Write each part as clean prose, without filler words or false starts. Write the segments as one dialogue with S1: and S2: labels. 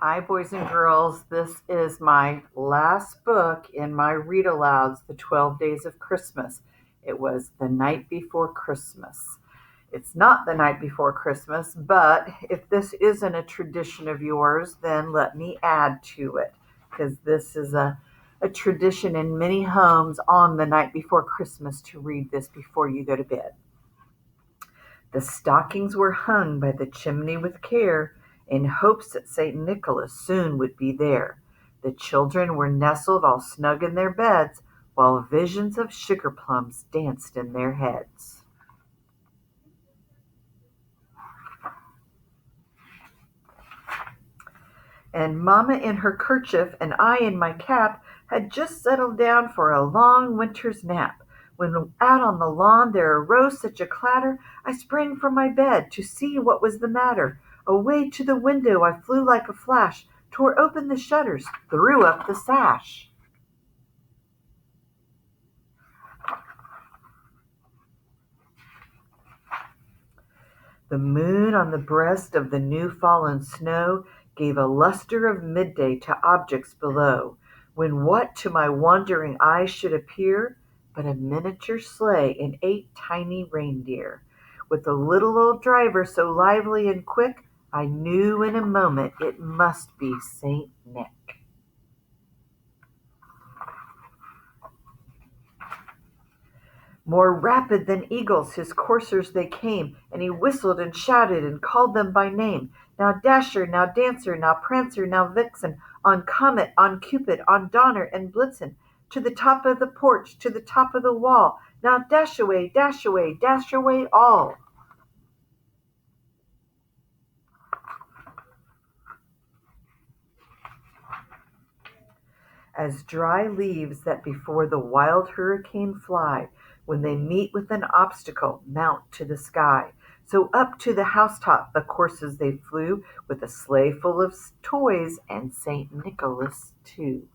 S1: Hi, boys and girls. This is my last book in my read alouds, The 12 Days of Christmas. It was the night before Christmas. It's not the night before Christmas, but if this isn't a tradition of yours, then let me add to it, because this is a tradition in many homes on the night before Christmas to read this before you go to bed. The stockings were hung by the chimney with care, in hopes that St. Nicholas soon would be there. The children were nestled all snug in their beds, while visions of sugar plums danced in their heads. And Mamma in her kerchief and I in my cap had just settled down for a long winter's nap, when out on the lawn there arose such a clatter, I sprang from my bed to see what was the matter. Away to the window I flew like a flash, tore open the shutters, threw up the sash. The moon on the breast of the new-fallen snow gave a lustre of midday to objects below, when what to my wondering eyes should appear but a miniature sleigh and 8 tiny reindeer, with a little old driver so lively and quick, I knew in a moment it must be Saint Nick. More rapid than eagles his coursers they came, and he whistled and shouted and called them by name. Now Dasher, now Dancer, now Prancer, now Vixen, on Comet, on Cupid, on Donner and Blitzen, to the top of the porch, to the top of the wall. Now dash away, dash away, dash away all. As dry leaves that before the wild hurricane fly, when they meet with an obstacle, mount to the sky. So up to the housetop the coursers they flew, with a sleigh full of toys and Saint Nicholas too.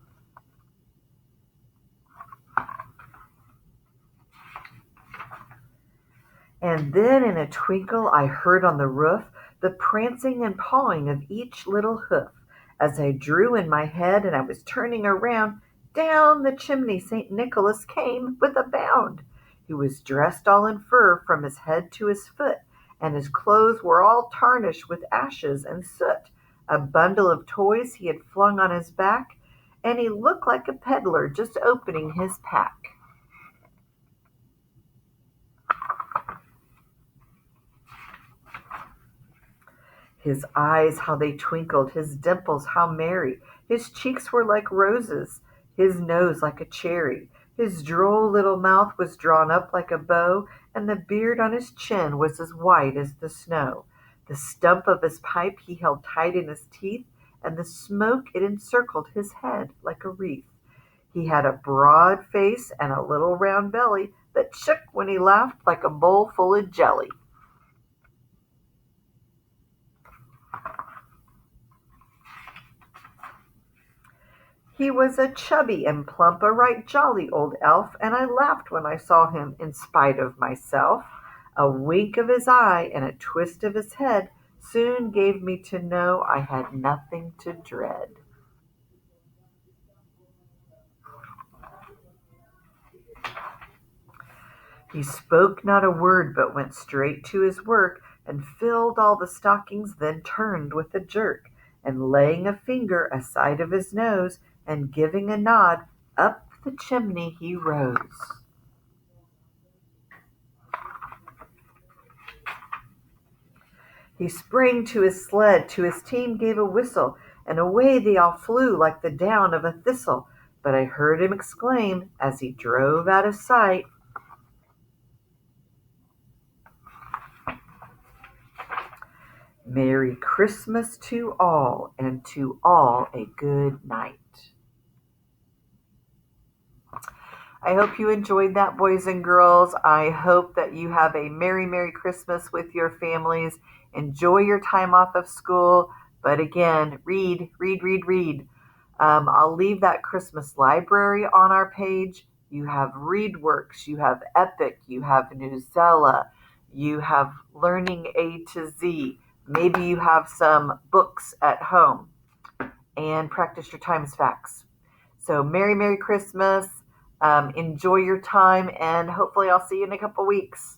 S1: And then in a twinkle I heard on the roof the prancing and pawing of each little hoof. As I drew in my head and I was turning around, down the chimney St. Nicholas came with a bound. He was dressed all in fur from his head to his foot, and his clothes were all tarnished with ashes and soot. A bundle of toys he had flung on his back, and he looked like a peddler just opening his pack. His eyes, how they twinkled, his dimples, how merry. His cheeks were like roses, his nose like a cherry. His droll little mouth was drawn up like a bow, and the beard on his chin was as white as the snow. The stump of his pipe he held tight in his teeth, and the smoke it encircled his head like a wreath. He had a broad face and a little round belly that shook when he laughed like a bowl full of jelly. He was a chubby and plump, a right jolly old elf, and I laughed when I saw him in spite of myself. A wink of his eye and a twist of his head soon gave me to know I had nothing to dread. He spoke not a word, but went straight to his work, and filled all the stockings, then turned with a jerk, and laying a finger aside of his nose, and giving a nod, up the chimney he rose. He sprang to his sled, to his team gave a whistle, and away they all flew like the down of a thistle. But I heard him exclaim, as he drove out of sight, Merry Christmas to all, and to all a good night. I hope you enjoyed that, boys and girls. I hope that you have a Merry Christmas with your families. Enjoy your time off of school. But again, read, read, read, read. I'll leave that Christmas library on our page. You have ReadWorks, you have Epic, you have Newsella, you have Learning A to Z. Maybe you have some books at home. and practice your times facts. So Merry Christmas. Enjoy your time, and hopefully I'll see you in a couple weeks.